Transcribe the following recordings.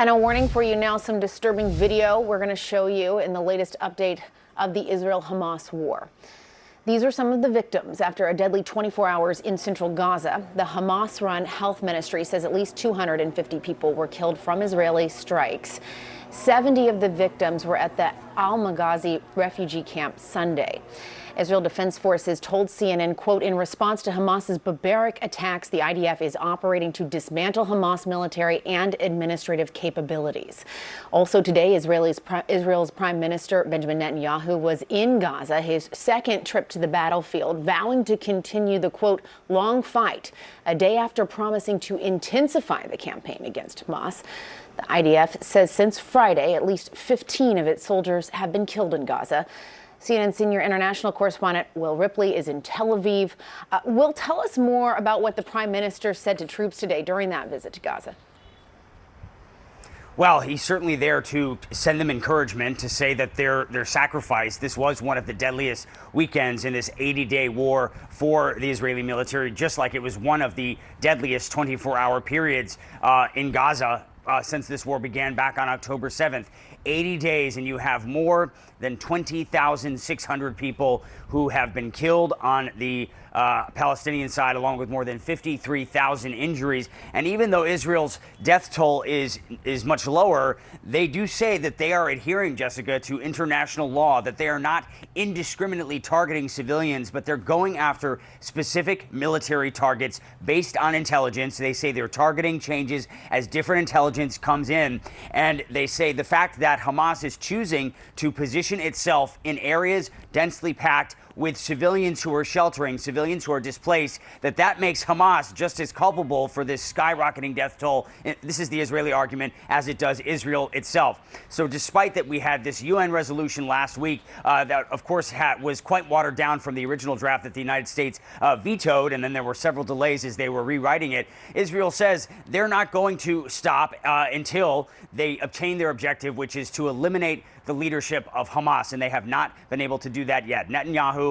And a warning for you now, some disturbing video we're going to show you in the latest update of the Israel-Hamas war. These are some of the victims after a deadly 24 hours in central Gaza. The Hamas-run health ministry says at least 250 people were killed from Israeli strikes. 70 of the victims were at the Al-Maghazi refugee camp Sunday. Israel Defense Forces told CNN, quote, in response to Hamas's barbaric attacks, the IDF is operating to dismantle Hamas military and administrative capabilities. Also today, Israel's Prime Minister Benjamin Netanyahu was in Gaza, his second trip to the battlefield, vowing to continue the, quote, long fight, a day after promising to intensify the campaign against Hamas. The IDF says since Friday, at least 15 of its soldiers have been killed in Gaza. CNN senior international correspondent Will Ripley is in Tel Aviv. Will, tell us more about what the Prime Minister said to troops today during that visit to Gaza. Well, he's certainly there to send them encouragement, to say that their sacrifice, this was one of the deadliest weekends in this 80-day war for the Israeli military, just like it was one of the deadliest 24-hour periods in Gaza since this war began back on October 7th. 80 days, and you have more than 20,600 people who have been killed on the Palestinian side, along with more than 53,000 injuries. And even though Israel's death toll is much lower, they do say that they are adhering, Jessica, to international law, that they are not indiscriminately targeting civilians, but they're going after specific military targets based on intelligence. They say they're targeting changes as different intelligence comes in. And they say the fact that Hamas is choosing to position itself in areas densely packed with civilians who are sheltering, civilians who are displaced, that makes Hamas just as culpable for this skyrocketing death toll. This is the Israeli argument, as it does Israel itself. So despite that we had this UN resolution last week that, of course, was quite watered down from the original draft that the United States vetoed, and then there were several delays as they were rewriting it, Israel says they're not going to stop until they obtain their objective, which is to eliminate the leadership of Hamas, and they have not been able to do that yet. Netanyahu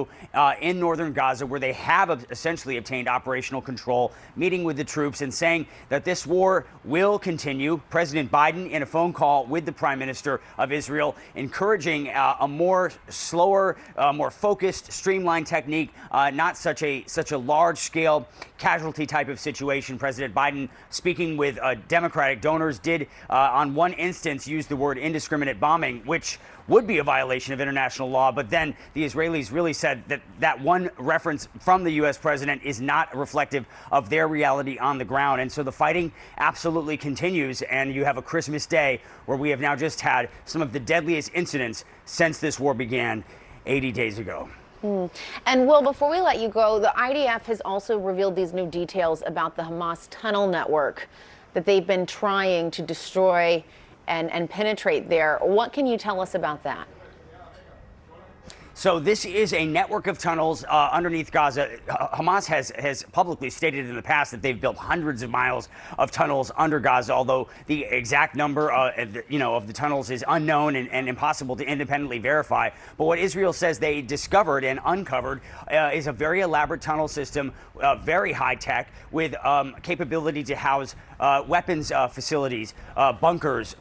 in northern Gaza, where they have essentially obtained operational control, meeting with the troops and saying that this war will continue. President Biden, in a phone call with the Prime Minister of Israel, encouraging a more slower, more focused, streamlined technique, not such a large-scale casualty type of situation. President Biden, speaking with Democratic donors, did on one instance use the word indiscriminate bombing, which would be a violation of international law. But then the Israelis really said that one reference from the U.S. president is not reflective of their reality on the ground. And so the fighting absolutely continues. And you have a Christmas Day where we have now just had some of the deadliest incidents since this war began 80 days ago. And Will, before we let you go, the IDF has also revealed these new details about the Hamas tunnel network that they've been trying to destroy and penetrate there. What can you tell us about that? So this is a network of tunnels underneath Gaza. Hamas has publicly stated in the past that they've built hundreds of miles of tunnels under Gaza, although the exact number of the tunnels is unknown and impossible to independently verify. But what Israel says they discovered and uncovered is a very elaborate tunnel system, very high tech, with capability to house weapons facilities, bunkers,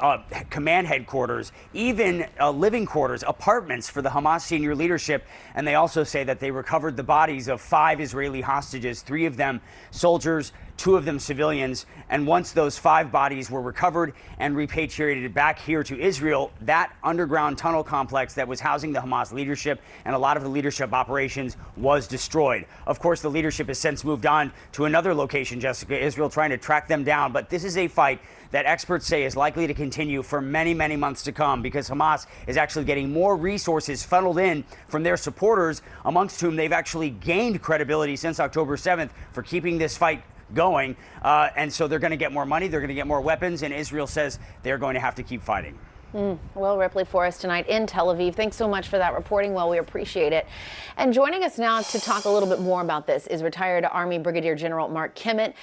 command headquarters, even living quarters, apartments for the Hamas senior leadership. And they also say that they recovered the bodies of 5 Israeli hostages, 3 of them soldiers, 2 of them civilians. And once those 5 bodies were recovered and repatriated back here to Israel, that underground tunnel complex that was housing the Hamas leadership and a lot of the leadership operations was destroyed. Of course, the leadership has since moved on to another location, Jessica, Israel trying to track them down. But this is a fight that experts say is likely to continue for many, many months to come, because Hamas is actually getting more resources funneled in from their supporters, amongst whom they've actually gained credibility since October 7th for keeping this fight going. And so they're going to get more money, they're going to get more weapons, and Israel says they're going to have to keep fighting. Will Ripley for us tonight in Tel Aviv. Thanks so much for that reporting, Will. We appreciate it. And joining us now to talk a little bit more about this is retired Army Brigadier General Mark Kimmitt.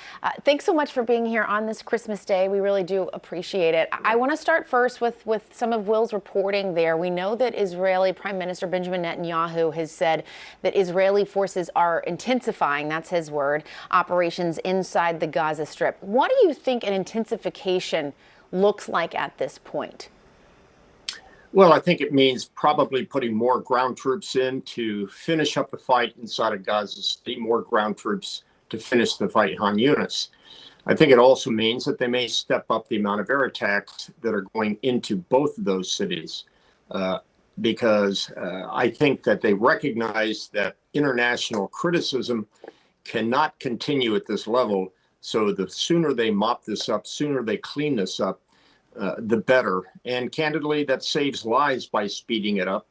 Thanks so much for being here on this Christmas Day. We really do appreciate it. I want to start first with some of Will's reporting there. We know that Israeli Prime Minister Benjamin Netanyahu has said that Israeli forces are intensifying, that's his word, operations inside the Gaza Strip. What do you think an intensification looks like at this point? Well, I think it means probably putting more ground troops in to finish up the fight inside of Gaza City, more ground troops to finish the fight in Han Yunis. I think it also means that they may step up the amount of air attacks that are going into both of those cities, because I think that they recognize that international criticism cannot continue at this level. So the sooner they mop this up, sooner they clean this up, the better. And candidly, that saves lives by speeding it up,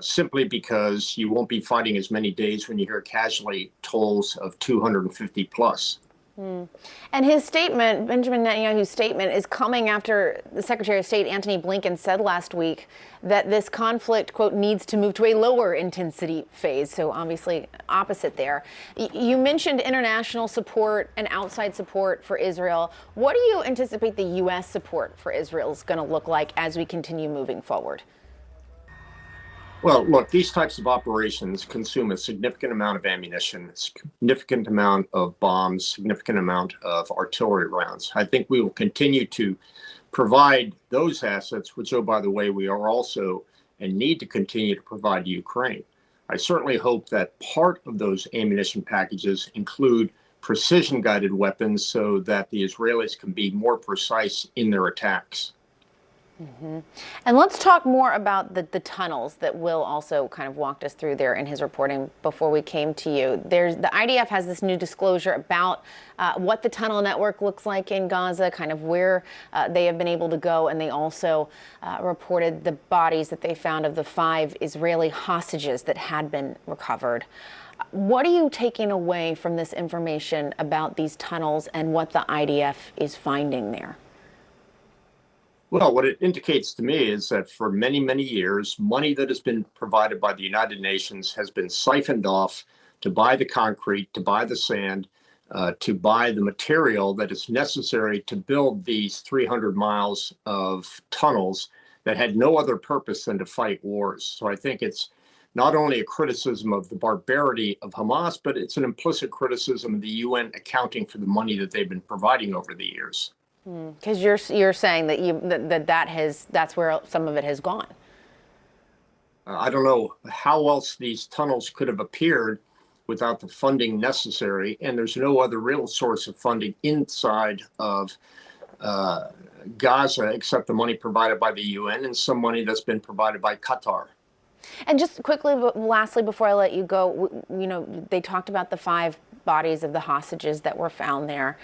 simply because you won't be fighting as many days when you hear casualty tolls of 250 plus. And his statement, Benjamin Netanyahu's statement, is coming after the Secretary of State, Antony Blinken, said last week that this conflict, quote, needs to move to a lower intensity phase. So obviously opposite there. You mentioned international support and outside support for Israel. What do you anticipate the U.S. support for Israel is going to look like as we continue moving forward? Well, look, these types of operations consume a significant amount of ammunition, significant amount of bombs, significant amount of artillery rounds. I think we will continue to provide those assets, which, oh, by the way, we are also and need to continue to provide to Ukraine. I certainly hope that part of those ammunition packages include precision-guided weapons so that the Israelis can be more precise in their attacks. And let's talk more about the tunnels that Will also kind of walked us through there in his reporting before we came to you. The IDF has this new disclosure about what the tunnel network looks like in Gaza, kind of where they have been able to go, and they also reported the bodies that they found of the 5 Israeli hostages that had been recovered. What are you taking away from this information about these tunnels and what the IDF is finding there? Well, what it indicates to me is that for many, many years, money that has been provided by the United Nations has been siphoned off to buy the concrete, to buy the sand, to buy the material that is necessary to build these 300 miles of tunnels that had no other purpose than to fight wars. So I think it's not only a criticism of the barbarity of Hamas, but it's an implicit criticism of the UN accounting for the money that they've been providing over the years. Because you're saying that that's where some of it has gone. I don't know how else these tunnels could have appeared without the funding necessary, and there's no other real source of funding inside of Gaza except the money provided by the UN and some money that's been provided by Qatar. And just quickly, lastly, before I let you go, they talked about the 5 bodies of the hostages that were found there.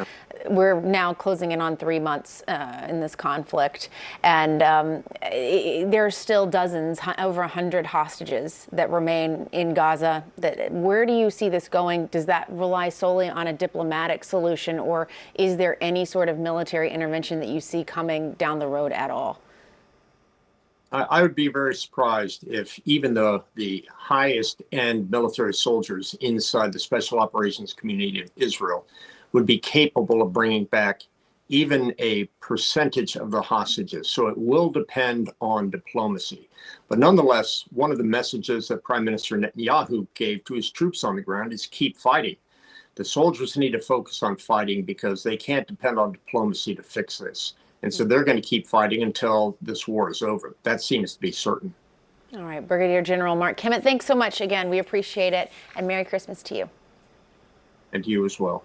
We're now closing in on 3 months in this conflict, and there are still dozens, over 100 hostages that remain in Gaza. Where do you see this going? Does that rely solely on a diplomatic solution, or is there any sort of military intervention that you see coming down the road at all? I would be very surprised if even the highest end military soldiers inside the special operations community of Israel would be capable of bringing back even a percentage of the hostages. So it will depend on diplomacy. But nonetheless, one of the messages that Prime Minister Netanyahu gave to his troops on the ground is keep fighting. The soldiers need to focus on fighting because they can't depend on diplomacy to fix this. And so they're going to keep fighting until this war is over. That seems to be certain. All right, Brigadier General Mark Kimmitt, thanks so much again. We appreciate it. And Merry Christmas to you. And to you as well.